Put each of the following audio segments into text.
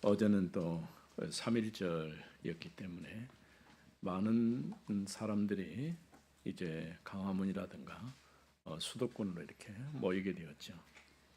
어제는 또 3.1절이었기 때문에 많은 사람들이 이제 강화문이라든가 수도권으로 이렇게 모이게 되었죠.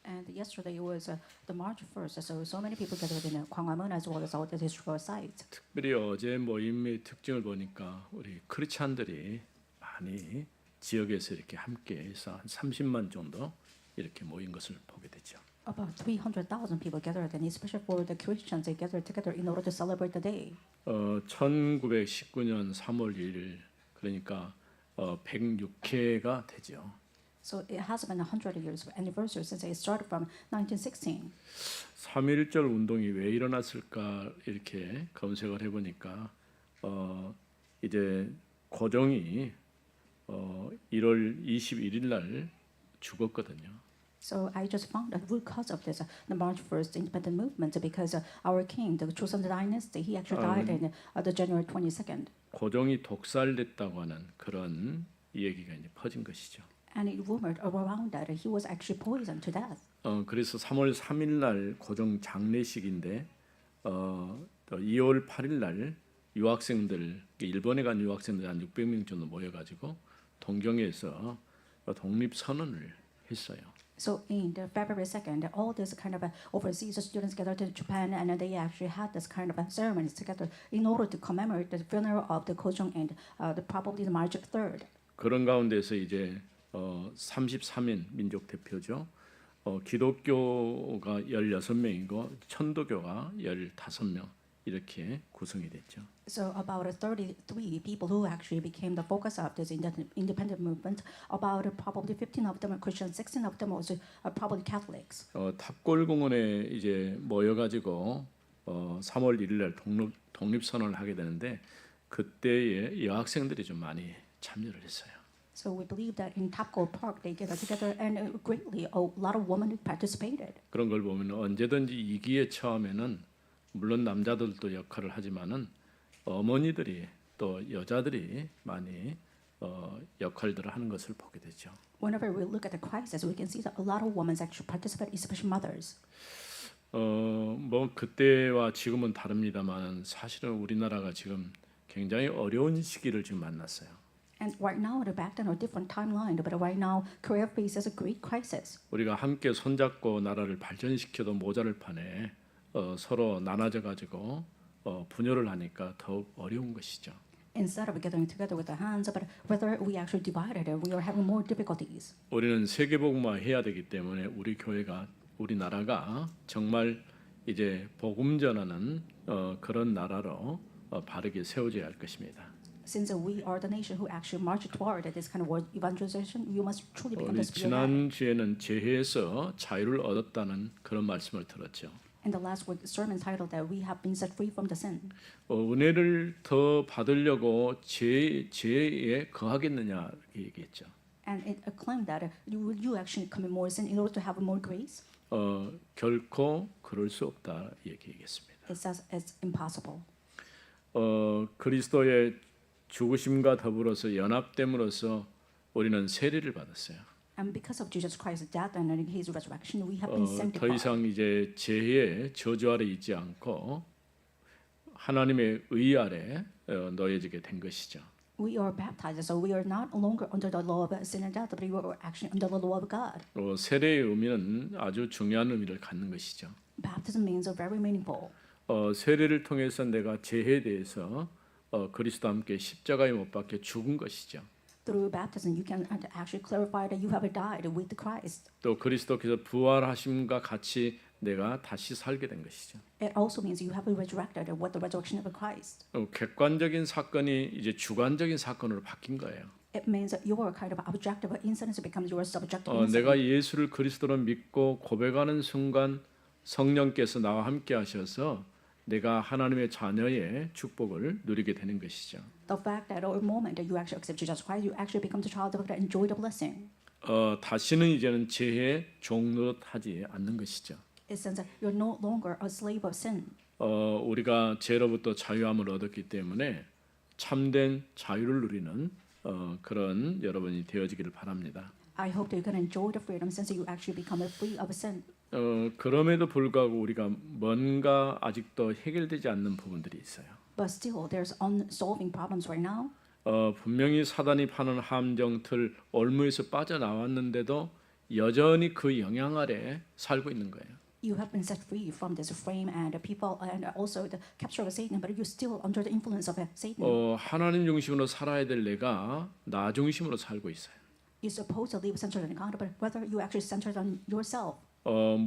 And yesterday was the March 1st, so many people gathered in Gwanghwamun as well as all the historical sites. 특별히 어제 모임의 특징을 보니까 우리 크리스찬들이 많이 지역에서 이렇게 함께해서 한 30만 정도 이렇게 모인 것을 보게 되죠. About 300,000 people gathered, and especially for the Christians, they gathered together in order to celebrate the day. 1919년 3월 1일 그러니까 106회가 되죠. So it has been 100 years of anniversary since it started from 1916. 3.1절 운동이 왜 일어났을까 이렇게 검색을 해보니까 이제 고종이 1월 21일 날 죽었거든요. So I just found that root cause of this, the March 1st independent movement, because our king, the Joseon dynasty, he actually died in the January 22nd. 고종이 독살됐다고 하는 그런 얘기가 이제 퍼진 것이죠. And it rumored around that he was actually poisoned to death. 그래서 3월 3일 날 고종 장례식인데 2월 8일 날 유학생들 일본에 간 유학생들 한 600명 정도 모여가지고 동경에서 독립 선언을 했어요. So in the February 2nd, all this kind of overseas students gathered in Japan, and they actually had this kind of ceremonies together in order to commemorate the funeral of the Kojong and probably the March 3rd. 그런 가운데서 이제 33인 민족 대표죠. 기독교가 16명이고 천도교가 15명 이렇게 구성이 됐죠. So about 33 people who actually became the focus of this independent movement. About probably 15 of them are Christians, 16 of them also are probably Catholics. 탑골공원에 이제 모여가지고 3월 1일 날 독립 선언을 하게 되는데 그때에 여학생들이 좀 많이 참여를 했어요. So we believe that in Tapco Park they gathered together, and greatly a lot of women participated. 그런 걸 보면 언제든지 위기에 처하면은 물론 남자들도 역할을 하지만은 어머니들이 또 여자들이 많이 역할들을 하는 것을 보게 되죠. Whenever we look at the crisis, we can see that a lot of women actually participate, especially mothers. 뭐 그때와 지금은 다릅니다만 사실은 우리나라가 지금 굉장히 어려운 시기를 지금 만났어요. And right now, back then, a different timeline, but right now, Korea faces a great crisis. 우리가 함께 손잡고 나라를 발전시켜도 모자랄 판에 서로 나눠져 가지고 분열을 하니까 더욱 어려운 것이죠. Instead of gathering together with our hands, but whether we actually divided, we are having more difficulties. 우리는 세계복음화 해야 되기 때문에 우리 교회가 우리 나라가 정말 이제 복음 전하는 그런 나라로 바르게 세워져야 할 것입니다. Since we are the nation who actually march toward this kind of world evangelization, we must truly become 우리 the spirit. 지난 주에는 죄에서 자유를 얻었다는 그런 말씀을 들었죠. In the last week sermon titled that we have been set free from the sin. 은혜를 더 받으려고 죄에 거하겠느냐 이렇게 얘기했죠. And it claimed that you actually commit more sin in order to have more grace. 결코 그럴 수 없다 이렇게 얘기했습니다. It says it's impossible. 그리스도의 죽으심과 더불어서 연합됨으로써 우리는 세례를 받았어요. And because of Jesus Christ's death and His resurrection, we have been 더 sanctified. 이상 이제 죄의 저주 아래 있지 않고 하나님의 의 아래 놓여지게 된 것이죠. We are baptized, so we are not longer under the law of sin and death, but we are actually under the law of God. 세례의 의미는 아주 중요한 의미를 갖는 것이죠. Baptism means very meaningful. 세례를 통해서 내가 죄에 대해서 그리스도와 함께 십자가에 못 박혀 죽은 것이죠. Through baptism, you can actually clarify that you have died with Christ. 또 그리스도께서 부활하심과 같이 내가 다시 살게 된 것이죠. It also means you have been resurrected with the resurrection of Christ. 객관적인 사건이 이제 주관적인 사건으로 바뀐 거예요. It means that your kind of objective incident becomes your subjective 내가 incident. 예수를 그리스도로 믿고 고백하는 순간 성령께서 나와 함께 하셔서 내가 하나님의 자녀의 축복을 누리게 되는 것이죠. The fact that at a moment that you actually accept Jesus Christ, you actually become the child of God and enjoy the blessing. 다시는 이제는 죄의 종노릇하지 않는 것이죠. It says that you're no longer a slave of sin. 우리가 죄로부터 자유함을 얻었기 때문에 참된 자유를 누리는 그런 여러분이 되어지기를 바랍니다. I hope that you can enjoy the freedom since you actually become free of sin. 그럼에도 불구하고 우리가 뭔가 아직도 해결되지 않는 부분들이 있어요. But still, there's unsolving problems right now. 분명히 사단이 파는 함정 틀 올무에서 빠져나왔는데도 여전히 그 영향 아래 살고 있는 거예요. You have been set free from this frame and the people and also the capture of Satan, but you're still under the influence of Satan. 하나님 중심으로 살아야 될 내가 나 중심으로 살고 있어요. You're supposed to live centered on God, but whether you actually centered on yourself,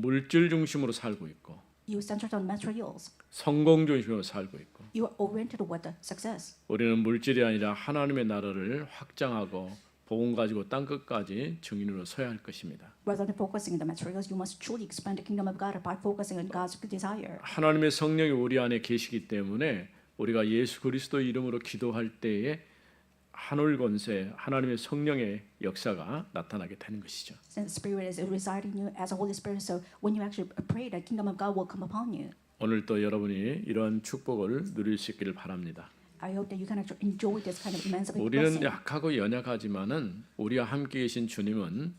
물질 중심으로 살고 있고 you centered on materials, 성공 중심으로 살고 있고 you are oriented with the success. 우리는 물질이 아니라 하나님의 나라를 확장하고 복음 가지고 땅 끝까지 증인으로 서야 할 것입니다. Rather than focusing on the materials, you must truly expand the kingdom of God by focusing on God's desire. 하나님의 성령이 우리 안에 계시기 때문에 우리가 예수 그리스도 이름으로 기도할 때에 하늘 권세 하나님의 성령의 역사가 나타나게 되는 것이죠. Since the Spirit is residing in you as a Holy Spirit, so when you actually pray, the kingdom of God will come upon you. 오늘 또 여러분이 이런 축복을 누릴 수 있기를 바랍니다. I hope that you can actually enjoy this kind of immense 우리는 blessing. 약하고 연약하지만은 우리와 함께 계신 주님은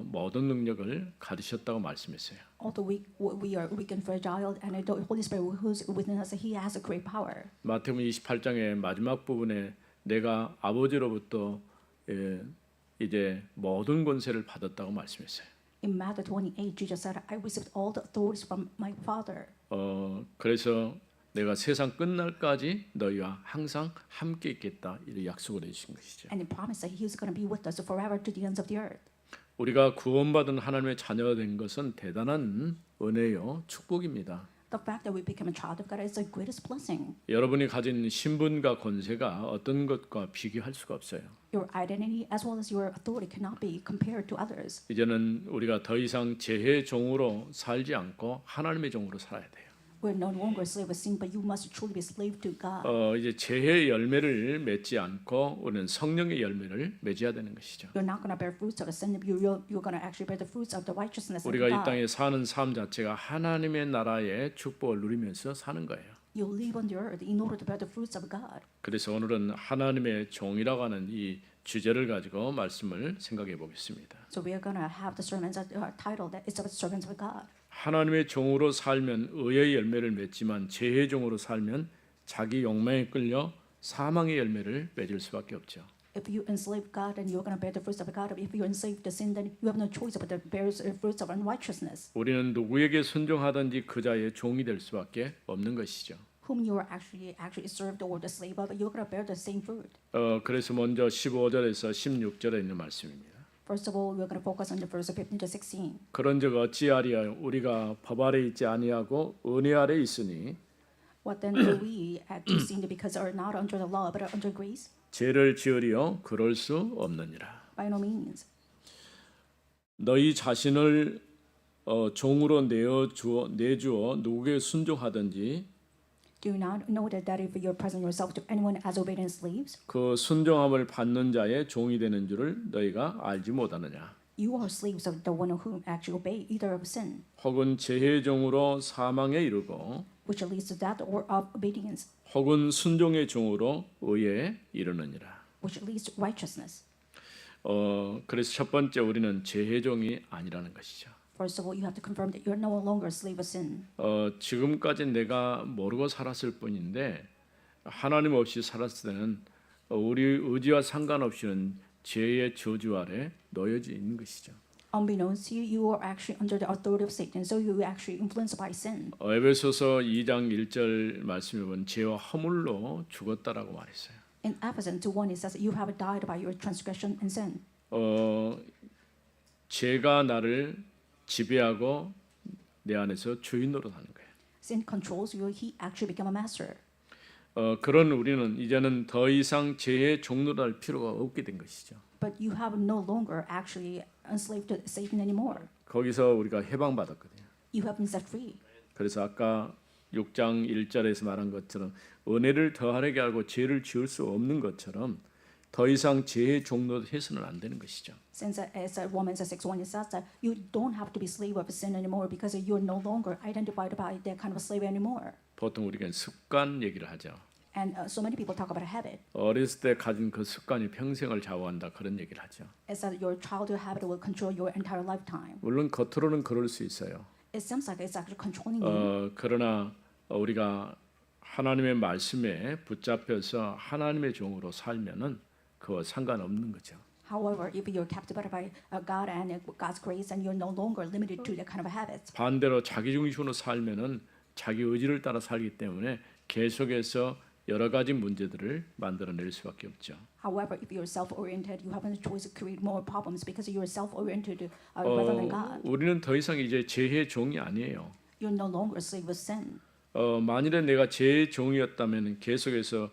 모든 능력을 가르셨다고 말씀했어요. Although we are weak and fragile, and the Holy Spirit who's within us, He has a great power. 마태복음 28장의 마지막 부분에 내가 아버지로부터 이제 모든 권세를 받았다고 말씀했어요. In Matthew 28, Jesus said, "I received all the authorities from my Father." 그래서 내가 세상 끝날까지 너희와 항상 함께 있겠다 이런 약속을 해주신 것이죠. And He promised that He's going to be with us forever to the ends of the earth. 우리가 구원받은 하나님의 자녀가 된 것은 대단한 은혜요 축복입니다. The fact that we become a child of God is the greatest blessing. 여러분이 가진 신분과 권세가 어떤 것과 비교할 수가 없어요. Your identity as well as your authority cannot be compared to others. 이제는 우리가 더 이상 재해의 종으로 살지 않고 하나님의 종으로 살아야 돼요. We're no longer slave of sin, but you must truly be slave to God. 이제 재해의 열매를 맺지 않고 우리는 성령의 열매를 맺어야 되는 것이죠. You're not going to bear fruits of sin. You're going to actually bear the fruits of the righteousness of 우리가 이 God. 땅에 사는 삶 자체가 하나님의 나라의 축복을 누리면서 사는 거예요. You live on the earth in order to bear the fruits of God. 그래서 오늘은 하나님의 종이라고 하는 이 주제를 가지고 말씀을 생각해 보겠습니다. So we are going to have the sermons title that is about servants of God. 하나님의 종으로 살면 의의 열매를 맺지만 재해의 종으로 살면 자기 욕망에 끌려 사망의 열매를 맺을 수밖에 없죠. If you enslave God, then you're going to bear the fruits of God. If you enslave the sin, then you have no choice but to bear the fruits of unrighteousness. 우리는 누구에게 순종하든지 그 자의 종이 될 수밖에 없는 것이죠. Whom you are actually served or the slave of, you're going to bear the same fruit. 그래서 먼저 15절에서 16절에 있는 말씀입니다. First of all, we're going to focus on the verse 15 to 16. 그런즉 어찌하리하여 우리가 법 아래 있지 아니하고 은혜 아래 있으니 What then do we act to sin because are not under the law but are under grace? 죄를 지으리요 그럴 수 없느니라. By no means. 너희 자신을 종으로 내주어 누구에게 순종하든지 Do you not know that if you present yourself to anyone as obedient slaves, 그 순종함을 받는 자의 종이 되는 줄을 너희가 알지 못하느냐. you are slaves of the one whom actually obey either of sin, 혹은 재해의 종으로 사망에 이르고 which leads to death, or of obedience, 혹은 순종의 종으로 의에 이르느니라. which leads to righteousness. 그래서 첫 번째 우리는 재해 종이 아니라는 것이죠. First of all, you have to confirm that you're no longer a slave of sin. 지금까지 내가 모르고 살았을 뿐인데 하나님 없이 살았을 때는 우리 의지와 상관없이는 죄의 저주 아래 놓여져 있는 것이죠. Unbeknownst to you, you are actually under the authority of Satan, so you are actually influenced by sin. 에베소서 2장 1절 말씀에 보면 죄와 허물로 죽었다라고 말했어요. In Ephesians 2:1, it says, "You have died by your transgression and sin." 죄가 나를 지배하고 내 안에서 주인 노릇하는 거예요. Sin controls you. He actually became a master. 그런 우리는 이제는 더 이상 죄의 종노할 필요가 없게 된 것이죠. But you have no longer actually enslaved to Satan anymore. 거기서 우리가 해방받았거든요. You have been set free. 그래서 아까 6장 1절에서 말한 것처럼 은혜를 더하게 하고 죄를 지을 수 없는 것처럼 더 이상 죄의 종노릇 해서는 안 되는 것이죠. Since as Romans 6:1 it says that you don't have to be slave of sin anymore because you're no longer identified by that kind of slave anymore. 보통 우리가 습관 얘기를 하죠. And so many people talk about a habit. 어렸을 때 가진 그 습관이 평생을 좌우한다 그런 얘기를 하죠. It's that your childhood habit will control your entire lifetime. 물론 겉으로는 그럴 수 있어요. It seems like it's actually controlling you. 그러나 우리가 하나님의 말씀에 붙잡혀서 하나님의 종으로 살면은 그와 상관없는 거죠. However, if you're captivated by God and God's grace, and you're no longer limited to that kind of habits. 반대로 자기 중심으로 살면은 자기 의지를 따라 살기 때문에 계속해서 여러 가지 문제들을 만들어낼 수밖에 없죠. However, if you're self-oriented, you have a choice to create more problems because you're self-oriented rather than God. 우리는 더 이상 이제 죄의 종이 아니에요. You're no longer a slave of sin. 만일에 내가 죄의 종이었다면 계속해서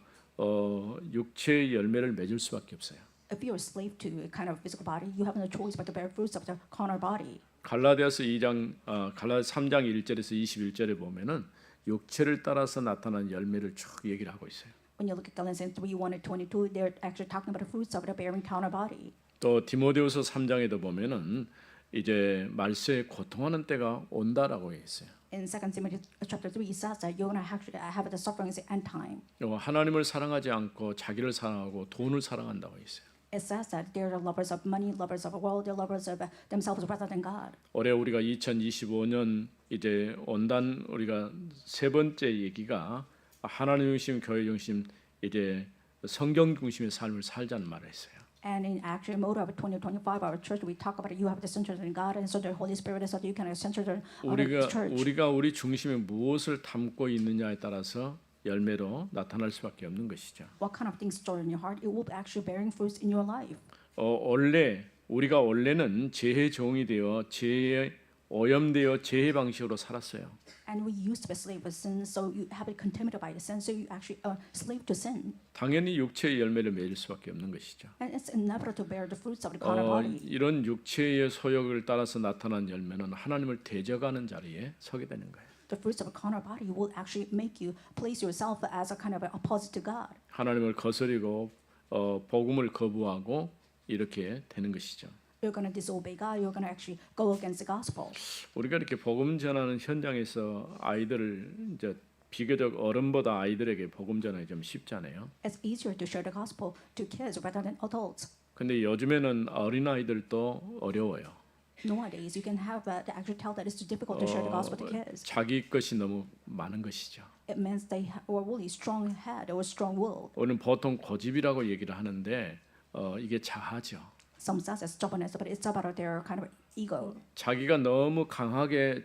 육체의 열매를 맺을 수밖에 없어요. If you're a slave to a kind of physical body, you have no choice but to bear fruits of the carnal body. 갈라디아서 3장 1절에서 21절에 보면은 육체를 따라서 나타난 열매를 쭉 얘기를 하고 있어요. When you look at Galatians 3:1-22, they're actually talking about the fruits of the bearing carnal body. 또 디모데후서 3장에도 보면은 이제 말세에 고통하는 때가 온다라고 했어요. In 2 Timothy chapter 3, it says that you're going to have the sufferings end time. 하나님을 사랑하지 않고 자기를 사랑하고 돈을 사랑한다고 했어요. It says that they're the lovers of money, lovers of the world, they're lovers of themselves rather than God. 올해 우리가 2025년 이제 온단 우리가 세 번째 얘기가 하나님 중심, 교회 중심, 이제 성경 중심의 삶을 살자는 말을 했어요. And in actual mode of 2025, our church, we talk about it. You have the center in God, and so the Holy Spirit is that you can center on the church. 우리가 우리 중심에 무엇을 담고 있느냐에 따라서 열매로 나타날 수밖에 없는 것이죠. What kind of things store in your heart? It will be actually bearing fruits in your life. 우리가 원래는 죄의 종이 되어 죄에 오염되어 죄의 방식으로 살았어요. And we used to be slave of sin, so you have it contaminated by the sin, so you actually are slave to sin. 당연히 육체의 열매를 맺을 수밖에 없는 것이죠. And it's inevitable to bear the fruits of the carnal body. 이런 육체의 소욕을 따라서 나타난 열매는 하나님을 대적하는 자리에 서게 되는 거예요. The fruits of a carnal body will actually make you place yourself as a kind of opposite to God. 하나님을 거스리고 복음을 거부하고 이렇게 되는 것이죠. You're going to disobey God. You're going to actually go against the gospel. 우리가 이렇게 복음 전하는 현장에서 아이들을 이제 비교적 어른보다 아이들에게 복음 전하기 좀 쉽잖아요. It's easier to share the gospel to kids rather than adults. 근데 요즘에는 어린 아이들도 어려워요. Nowadays, you can have actually tell that it's too difficult to share the gospel to kids. 자기 것이 너무 많은 것이죠. It means they were really strong head or strong will. 오늘 보통 고집이라고 얘기를 하는데 이게 자아죠. Some says it's stubbornness, but it's about their kind of ego. 자기가 너무 강하게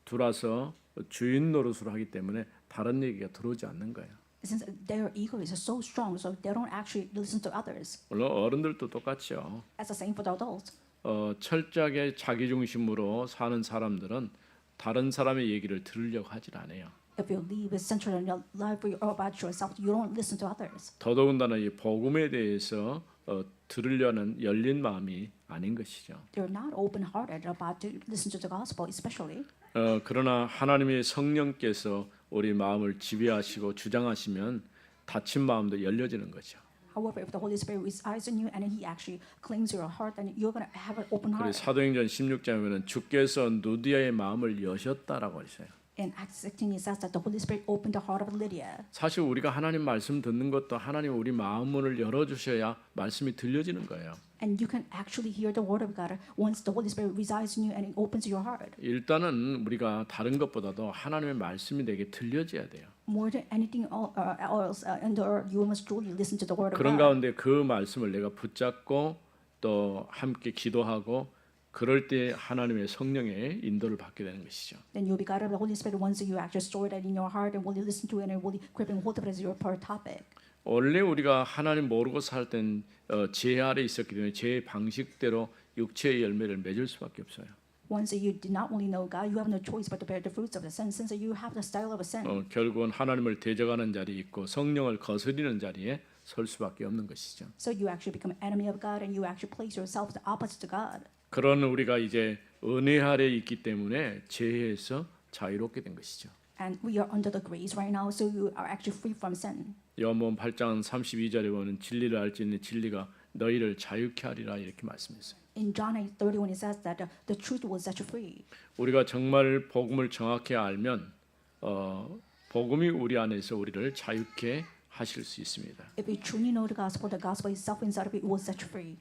들어와서 주인 노릇을 하기 때문에 다른 얘기가 들어오지 않는 거예요. Since their ego is so strong, so they don't actually listen to others. 물론 어른들도 똑같죠. As the same for the adults. 철저하게 자기 중심으로 사는 사람들은 다른 사람의 얘기를 들으려고 하질 않아요. If you live centered in your life or about yourself, you don't listen to others. 더더군다나 이 복음에 대해서 들으려는 열린 마음이 아닌 것이죠. They're not open-hearted about to listen to the gospel, especially. 그러나 하나님의 성령께서 우리 마음을 지배하시고 주장하시면 닫힌 마음도 열려지는 거죠. However, if the Holy Spirit resides in you and He actually cleans your heart, then you're going to have an open 그래서 heart. 사도행전 16장에는 주께서 누디아의 마음을 여셨다라고 했어요. In Acts 16, it says that the Holy Spirit opened the heart of Lydia. 사실 우리가 하나님 말씀 듣는 것도 하나님 우리 마음문을 열어주셔야 말씀이 들려지는 거예요. And you can actually hear the word of God once the Holy Spirit resides in you and it opens your heart. 일단은 우리가 다른 것보다도 하나님의 말씀이 내게 들려져야 돼요. More than anything else in the earth, you must truly listen to the word of 그런 God. 가운데 그 말씀을 내가 붙잡고 또 함께 기도하고 그럴 때 하나님의 성령의 인도를 받게 되는 것이죠. Then you'll be guided by the Holy Spirit once you actually store that in your heart and will you listen to it and will you grab hold of it as your per topic. 원래 우리가 하나님 모르고 살 땐 죄 아래 있었기 때문에 죄의 방식대로 육체의 열매를 맺을 수밖에 없어요. Once you did not only know God, you have no choice but to bear the fruits of the sin. Since you have the style of a sin, 결국은 하나님을 대적하는 자리에 있고 성령을 거스리는 자리에 설 수밖에 없는 것이죠. so you actually become enemy of God and you actually place yourself the opposite to God. 그런 우리가 이제 은혜 아래 있기 때문에 죄에서 자유롭게 된 것이죠. And we are under the grace right now, so you are actually free from sin. 요한복음 8장 32절에 보면 진리를 알지니 진리가 너희를 자유케 하리라 이렇게 말씀했어요. In John 8:31, it says that the truth will set you free. 우리가 정말 복음을 정확히 알면 복음이 우리 안에서 우리를 자유케 하실 수 있습니다. If we truly know the gospel itself inside of it will set you free.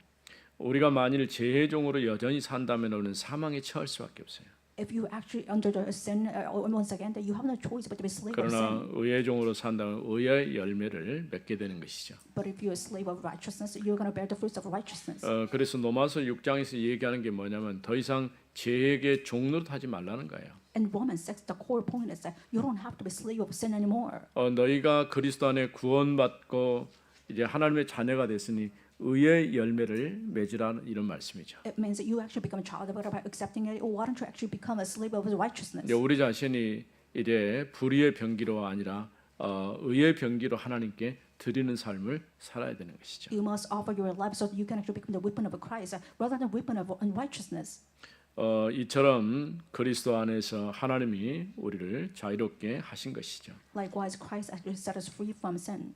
우리가 만일 죄종으로 여전히 산다면 우리는 사망에 처할 수밖에 없어요. If you actually under the sin, once again, that you have no choice but to be slave of 그러나 sin. 의의 종으로 산다면 의의 열매를 맺게 되는 것이죠. But if you're a slave of righteousness, you're going to bear the fruits of righteousness. 그래서 로마서 6장에서 얘기하는 게 뭐냐면 더 이상 죄에게 종노릇 하지 말라는 거예요. In Romans 6, the core point is that you don't have to be slave of sin anymore. 너희가 그리스도 안에 구원받고 이제 하나님의 자녀가 됐으니 의의 열매를 맺으라는 이런 말씀이죠. It means that you actually become a child of God by accepting it. Or why don't you actually become a slave of His righteousness? 이제 우리 자신이 이제 불의의 병기로 아니라 의의 병기로 하나님께 드리는 삶을 살아야 되는 것이죠. You must offer your life so that you can actually become the weapon of Christ rather than weapon of unrighteousness. 이처럼 그리스도 안에서 하나님이 우리를 자유롭게 하신 것이죠. Likewise, Christ actually set us free from sin.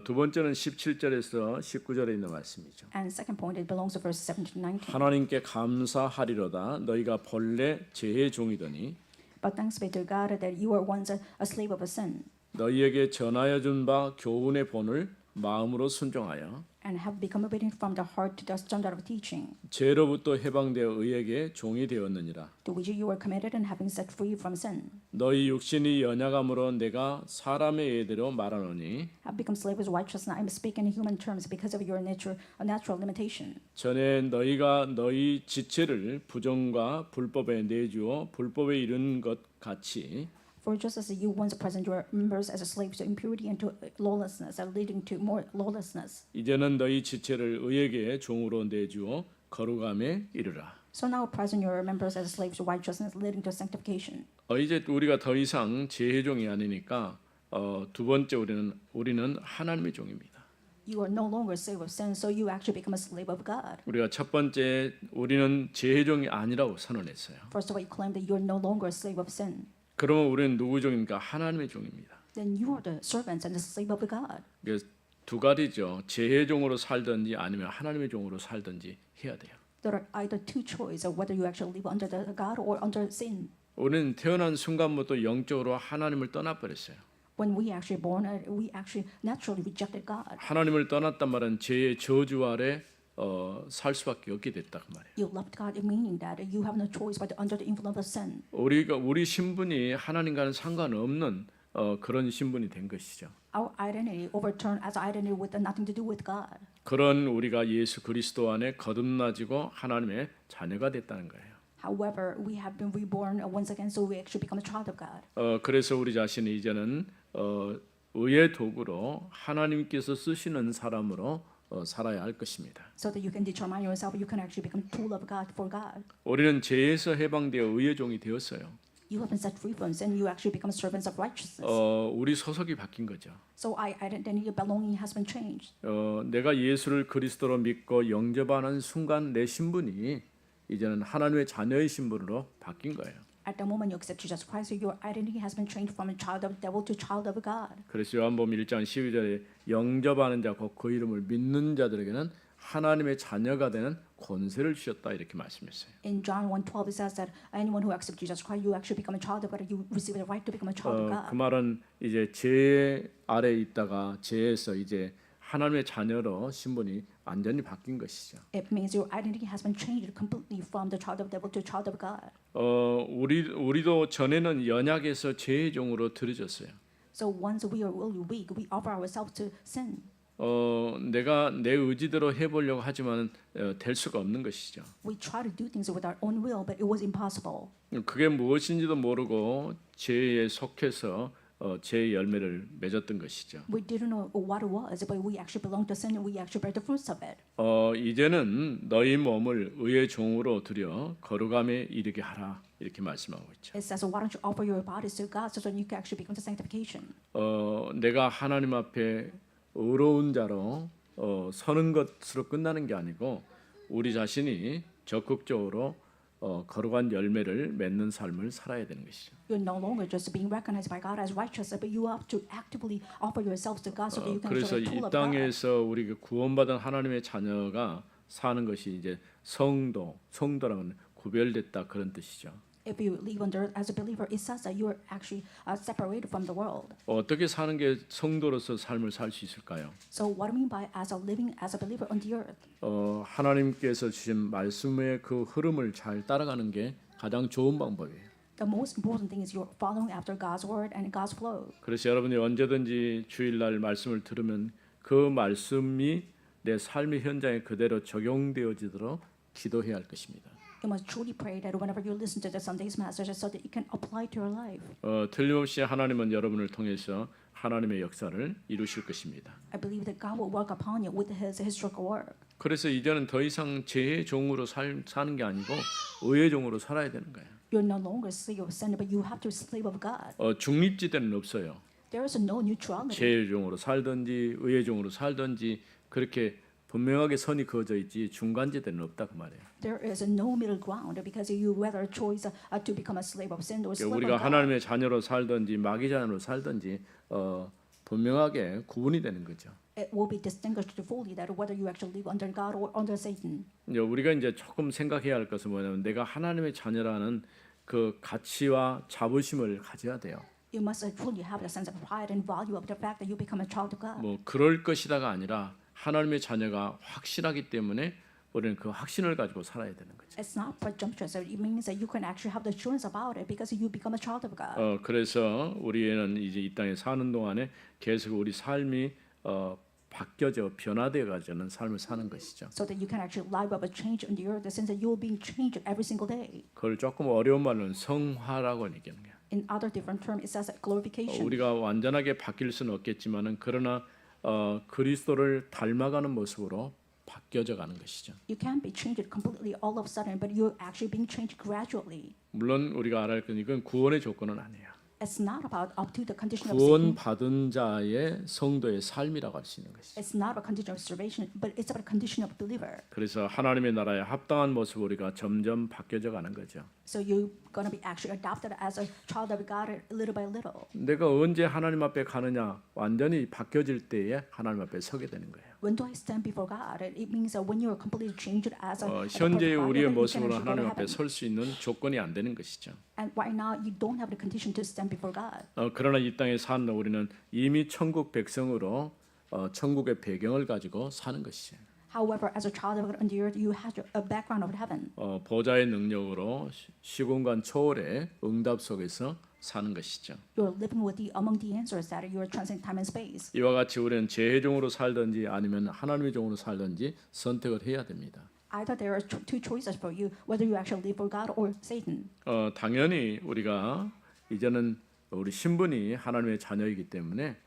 두 번째는 17절에서 19절에 있는 말씀이죠. And second point, it belongs to verse 17 to 19. 하나님께 감사하리로다 너희가 본래 죄의 종이더니 But thanks be to God that you were once a slave of a sin 너희에게 전하여 준 바 교훈의 본을 마음으로 순종하여 and have become obedient from the heart to the standard of teaching, 죄로부터 해방되어 의에게 종이 되었느니라. to which you were committed and having set free from sin, 너희 육신이 연약함으로 내가 사람의 예대로 말하노니 have become slaves of righteousness. I am speaking in human terms because of your natural limitation. 전에 너희가 너희 지체를 부정과 불법에 내주어 불법에 이른 것 같이 For just as you once present your members as slaves to impurity and to lawlessness, are leading to more lawlessness. 이제는 너희 지체를 의에게 종으로 내주어 거룩함에 이르라. So now present your members as slaves to righteousness, leading to sanctification. 이제 우리가 더 이상 죄의 종이 아니니까 두 번째 우리는 하나님의 종입니다. You are no longer a slave of sin, so you actually become a slave of God. 우리가 첫 번째 우리는 죄의 종이 아니라고 선언했어요. First of all, you claim that you are no longer a slave of sin. 그러면 우리는 누구 종입니까? 하나님의 종입니다. Then you are the servants and the slave of God. 그래서 두 가지죠. 죄의 종으로 살든지 아니면 하나님의 종으로 살든지 해야 돼요. There are either two choices of whether you actually live under the God or under sin. 우리는 태어난 순간부터 영적으로 하나님을 떠나버렸어요. When we actually born, we actually naturally rejected God. 하나님을 떠났단 말은 죄의 저주 아래 살 수밖에 없게 됐다 그 말이에요. You loved God, meaning that you have no choice but under the influence of sin. 우리 신분이 하나님과는 상관없는 그런 신분이 된 것이죠. Our identity overturned as identity with nothing to do with God. 그런 우리가 예수 그리스도 안에 거듭나지고 하나님의 자녀가 됐다는 거예요. However, we have been reborn once again, so we actually become a child of God. 그래서 우리 자신이 이제는 의의 도구로 하나님께서 쓰시는 사람으로 살아야 할 것입니다. So that you can determine yourself, you can actually become tool of God for God. 우리는 죄에서 해방되어 의의 종이 되었어요. You have been set free from sin. You actually become servants of righteousness. 우리 소속이 바뀐 거죠. So our identity, belonging has been changed. 내가 예수를 그리스도로 믿고 영접하는 순간 내 신분이 이제는 하나님의 자녀의 신분으로 바뀐 거예요. At the moment you accept Jesus Christ, your identity has been changed from a child of the devil to child of God. 그래서 요한복음 1장 12절에 영접하는 자 곧 그 이름을 믿는 자들에게는 하나님의 자녀가 되는 권세를 주셨다 이렇게 말씀했어요. In John 1:12 it says that anyone who accepts Jesus Christ, you actually become a child of God. You receive the right to become a child of God. 그 말은 이제 죄 아래 있다가 죄에서 이제 하나님의 자녀로 신분이 완전히 바뀐 것이죠. It means your identity has been changed completely from the child of the devil to child of God. 우리도 전에는 연약해서 죄의 종으로 들어졌어요. So once we are really weak, we offer ourselves to sin. 내가 내 의지대로 해보려고 하지만 될 수가 없는 것이죠. We try to do things with our own will, but it was impossible. 그게 무엇인지도 모르고 죄에 속해서 죄의 열매를 맺었던 것이죠. We didn't know what it was, but we actually belonged to sin and we actually bear the fruits of it. 이제는 너희 몸을 의의 종으로 들여 거룩함에 이르게 하라 이렇게 말씀하고 있죠. It says, why don't you offer your bodies to God so that you can actually become the sanctification? 내가 하나님 앞에 의로운 자로 서는 것으로 끝나는 게 아니고 우리 자신이 적극적으로 거룩한 열매를 맺는 삶을 살아야 되는 것이죠. You're no longer just being recognized by God as righteous, but you have to actively offer yourselves to God so that you can 그래서 actually 이 tool of God. 땅에서 우리가 구원받은 하나님의 자녀가 사는 것이 이제 성도라는 구별됐다 그런 뜻이죠. If you live on the earth as a believer, it says that you are actually separated from the world. 어떻게 사는 게 성도로서 삶을 살 수 있을까요? So what I mean by as a living as a believer on the earth? 하나님께서 주신 말씀의 그 흐름을 잘 따라가는 게 가장 좋은 방법이에요. The most important thing is you're following after God's word and God's flow. 그래서 여러분이 언제든지 주일날 말씀을 들으면 그 말씀이 내 삶의 현장에 그대로 적용되어지도록 기도해야 할 것입니다. You must truly pray that whenever you listen to the Sunday's message, so that you can apply to your life. 틀림없이 하나님은 여러분을 통해서 하나님의 역사를 이루실 것입니다. I believe that God will work upon you with His historical work. 그래서 이제는 더 이상 죄의 종으로 사는 게 아니고 의의 종으로 살아야 되는 거예요. You're no longer slave of sin, but you have to be slave of God. 중립지대는 없어요. There is no neutrality. 죄의 종으로 살든지 의의 종으로 살든지 그렇게 분명하게 선이 그어져 있지 중간지대는 없다 그 말이에요. There is no middle ground because you whether choose to become a slave of sin or slave 우리가 of God. 하나님의 자녀로 살든지 마귀 자녀로 살든지 분명하게 구분이 되는 거죠. It will be distinguished fully that whether you actually live under God or under Satan. 우리가 이제 조금 생각해야 할 것은 뭐냐면 내가 하나님의 자녀라는 그 가치와 자부심을 가져야 돼요. You must truly have the sense of pride and value of the fact that you become a child of God. 뭐 그럴 것이다가 아니라 하나님의 자녀가 확실하기 때문에 우리는 그 확신을 가지고 살아야 되는 거죠. It's not presumptuous. It means that you can actually have the assurance about it because you become a child of God. 그래서 우리는 이제 이 땅에 사는 동안에 계속 우리 삶이 바뀌어져 변화되어 가지는 삶을 사는 것이죠. So that you can actually live up a change on the earth, the sense that you will be changed every single day. 그걸 조금 어려운 말로는 성화라고 얘기하는 거예요. In other different terms, it says glorification. 우리가 완전하게 바뀔 수는 없겠지만은 그러나 그리스도를 닮아가는 모습으로 바뀌어져 가는 것이죠. You can't be changed completely all of a sudden, but you're actually being changed gradually. 물론 우리가 알아야 할 건 이건 구원의 조건은 아니에요. It's not about up to the condition of 구원 saving. 받은 자의 성도의 삶이라고 할 수 있는 것이죠. It's not a condition of salvation, but it's about a condition of believer. 그래서 하나님의 나라에 합당한 모습 우리가 점점 바뀌어져 가는 거죠. So you're gonna be actually adopted as a child of God little by little. 내가 언제 하나님 앞에 가느냐 완전히 바뀌어질 때에 하나님 앞에 서게 되는 거예요. When do I stand before God? It means that when you are completely changed as a 현재의 우리의 you can 모습으로 actually go to 하나님 앞에 heaven. 설 수 있는 조건이 안 되는 것이죠. And right now you don't have the condition to stand before God. 그러나 이 땅에 사는 우리는 이미 천국 백성으로 천국의 배경을 가지고 사는 것이죠. However, as a child of God on the earth, you have a background of heaven. 보좌의 능력으로 시공간 초월의 응답 속에서 사는 것이죠. You're living with among the answers that you are transcending time and space. 이와 같이 우리는 죄의 종으로 살든지 아니면 하나님의 종으로 살든지 선택을 해야 됩니다. Either there are two choices for you, whether you actually live for God or Satan. 당연히 우리가 이제는 우리 신분이 하나님의 자녀이기 때문에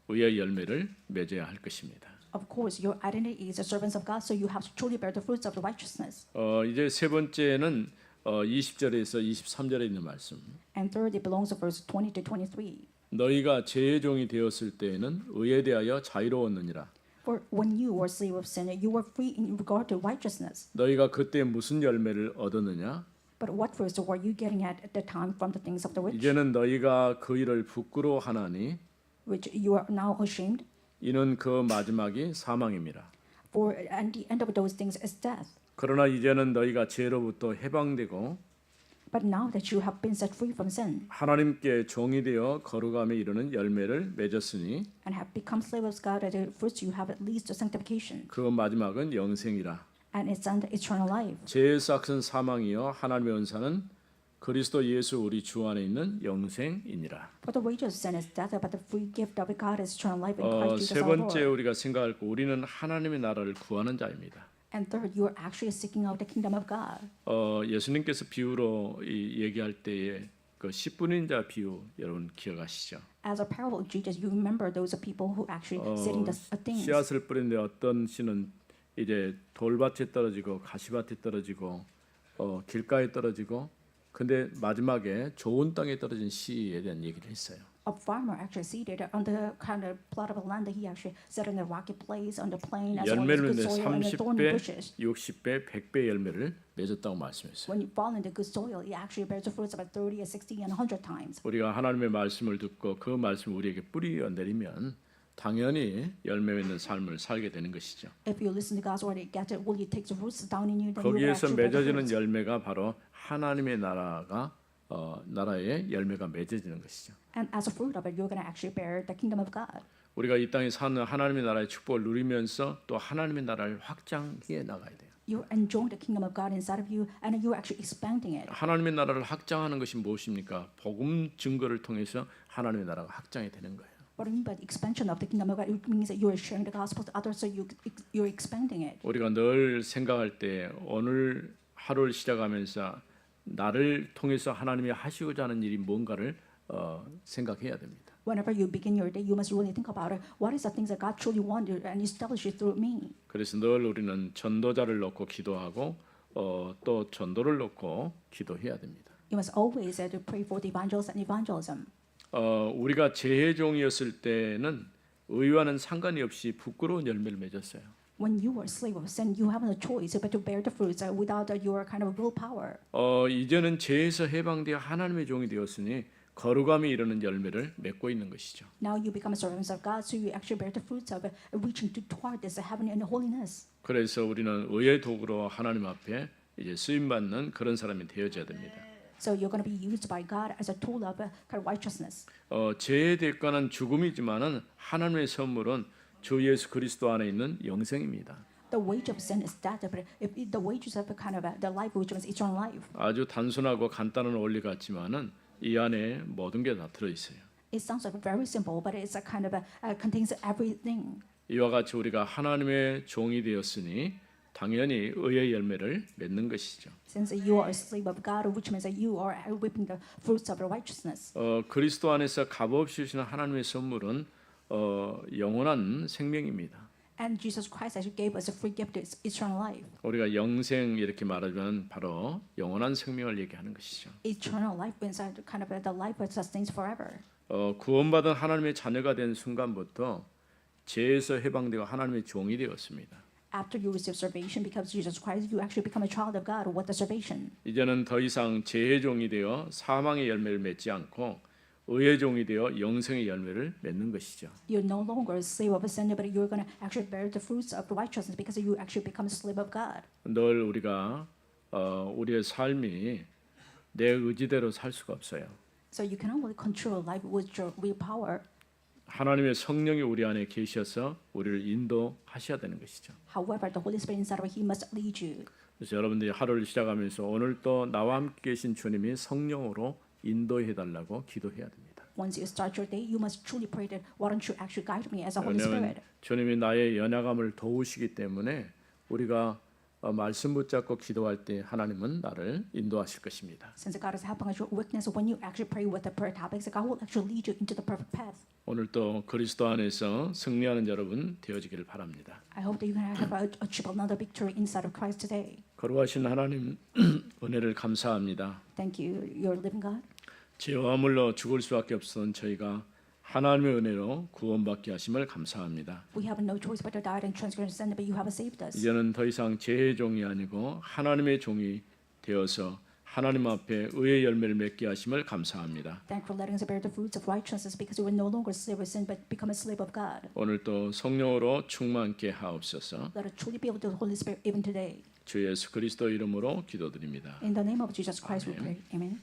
의의 열매를 맺어야 할 것입니다. Of course, your identity is a servant of God, so you have to truly bear the fruits of the righteousness. 이제 세 번째는 20절에서 23절에 있는 말씀. And third, it belongs to verse 20 to 23. 너희가 죄의 종이 되었을 때에는 의에 대하여 자유로웠느니라. For when you were slave of sin, you were free in regard to righteousness. 너희가 그때 무슨 열매를 얻었느냐? But what fruits were you getting at the time from the things of the rich, 이제는 너희가 그 일을 부끄러워하나니 which you are now ashamed? 이는 그 마지막이 사망입니다. For and the end of those things is death. 그러나 이제는 너희가 죄로부터 해방되고 But now that you have been set free from sin 하나님께 종이 되어 거룩함에 이르는 열매를 맺었으니 and have become slave of God, the fruits you have at least to sanctification, 그 마지막은 영생이라. and it's unto eternal life. 죄의 싹은 사망이요 하나님의 은사는 그리스도 예수 우리 주 안에 있는 영생이니라. For the wages of sin is death, but the free gift of God is eternal life in Christ 세 Jesus our 번째 Lord. 우리가 생각할 거 우리는 하나님의 나라를 구하는 자입니다. And third, you are actually seeking out the kingdom of God. 예수님께서 비유로 얘기할 때에 그 10분인 자 비유 여러분 기억하시죠? As a parable of Jesus, you remember those people who actually sit in the things. 씨앗을 뿌리는데 어떤 씨는 이제 돌밭에 떨어지고 가시밭에 떨어지고 길가에 떨어지고 근데 마지막에 좋은 땅에 떨어진 씨에 대한 얘기를 했어요. A farmer actually seeded on the kind of plot of land that he actually set in the rocky place on the plain as well as 열매를 good 맺는 soil and the thorny 30배, bushes. 60배, 100배 열매를 맺었다고 말씀했어요. When you fall into good soil, it actually bears the fruits about 30, 60, and 100 times. 우리가 하나님의 말씀을 듣고 그 말씀을 우리에게 뿌리어 내리면 당연히 열매 맺는 삶을 살게 되는 것이죠. If you listen to God's word, it gets it, will you take the roots down in you? Then you will 거기에서 actually bear the 맺어지는 fruits. 열매가 바로 하나님의 나라의 열매가 맺어지는 것이죠. And as a fruit of it, you're going to actually bear the kingdom of God. 우리가 이 땅에 사는 하나님의 나라의 축복을 누리면서 또 하나님의 나라를 확장해 나가야 돼요. You're enjoying the kingdom of God inside of you, and you're actually expanding it. 하나님의 나라를 확장하는 것이 무엇입니까? 복음 증거를 통해서 하나님의 나라가 확장이 되는 거예요. What I mean by the expansion of the kingdom of God, it means that you are sharing the gospel to others, so you're expanding it. 우리가 늘 생각할 때 오늘 하루를 시작하면서 나를 통해서 하나님이 하시고자 하는 일이 뭔가를 생각해야 됩니다. Whenever you begin your day, you must really think about it. What is the things that God truly wanted and established it through me? 그래서 늘 우리는 전도자를 놓고 기도하고 또 전도를 놓고 기도해야 됩니다. You must always to pray for the evangelists and evangelism. 우리가 재해종이었을 때는 의와는 상관이 없이 부끄러운 열매를 맺었어요. When you are a slave of sin, you have no choice but to bear the fruits without your kind of willpower. 이제는 죄에서 해방되어 하나님의 종이 되었으니 거룩함이 이르는 열매를 맺고 있는 것이죠. Now you become servants of God, so you actually bear the fruits of reaching toward this heaven and holiness. 그래서 우리는 의의 도구로 하나님 앞에 이제 쓰임 받는 그런 사람이 되어져야 됩니다. So you're going to be used by God as a tool of kind of righteousness. 죄의 대가는 죽음이지만은 하나님의 선물은 주 예수 그리스도 안에 있는 영생입니다. The wage of sin is death, but if the wages of kind of the life which is eternal life. 아주 단순하고 간단한 원리 같지만은 이 안에 모든 게 다 들어 있어요. It sounds like very simple, but it's a kind of contains everything. 이와 같이 우리가 하나님의 종이 되었으니 당연히 의의 열매를 맺는 것이죠. Since you are a slave of God, which means that you are reaping the fruits of righteousness. 그리스도 안에서 값없이 주시는 하나님의 선물은 영원한 생명입니다. And Jesus Christ actually gave us a free gift, it's eternal life. 우리가 영생 이렇게 말하면 바로 영원한 생명을 얘기하는 것이죠. Eternal life inside kind of the life that sustains forever. 구원받은 하나님의 자녀가 된 순간부터 죄에서 해방되고 하나님의 종이 되었습니다. After you receive salvation because of Jesus Christ, you actually become a child of God with the salvation. 이제는 더 이상 죄의 종이 되어 사망의 열매를 맺지 않고 의의 종이 되어 영생의 열매를 맺는 것이죠. You're no longer a slave of sin, but you're going to actually bear the fruits of righteousness because you actually become a slave of God. 늘 우리가 우리의 삶이 내 의지대로 살 수가 없어요. So you cannot really control life with your willpower. 하나님의 성령이 우리 안에 계셔서 우리를 인도하셔야 되는 것이죠. However, the Holy Spirit inside of you, He must lead you. 그래서 여러분들이 하루를 시작하면서 오늘 또 나와 함께 계신 주님이 성령으로 인도해 달라고 기도해야 됩니다. Once you start your day, you must truly pray that why don't you actually guide me as a Holy 왜냐하면 Spirit? 주님이 나의 연약함을 도우시기 때문에 우리가 말씀 붙잡고 기도할 때 하나님은 나를 인도하실 것입니다. Since God is helping us your weakness, when you actually pray with the prayer topics, God will actually lead you into the perfect path. 오늘 또 그리스도 안에서 승리하는 여러분 되어지기를 바랍니다. I hope that you can have achieve another victory inside of Christ today. 거룩하신 하나님 은혜를 감사합니다. Thank you, your living God. 죄와 물로 죽을 수밖에 없었던 저희가 하나님의 은혜로 구원받게 하심을 감사합니다. We have no choice but to die and transgress sin, but you have saved us. 이제는 더 이상 죄의 종이 아니고 하나님의 종이 되어서 하나님 앞에 의의 열매를 맺게 하심을 감사합니다. Thank you for letting us bear the fruits of righteousness because we are no longer slave of sin, but become a slave of God. 오늘 또 성령으로 충만케 하옵소서. Let us truly be able to the Holy Spirit even today. 주 예수 그리스도 이름으로 기도드립니다. In the name of Jesus Christ, we pray. Amen.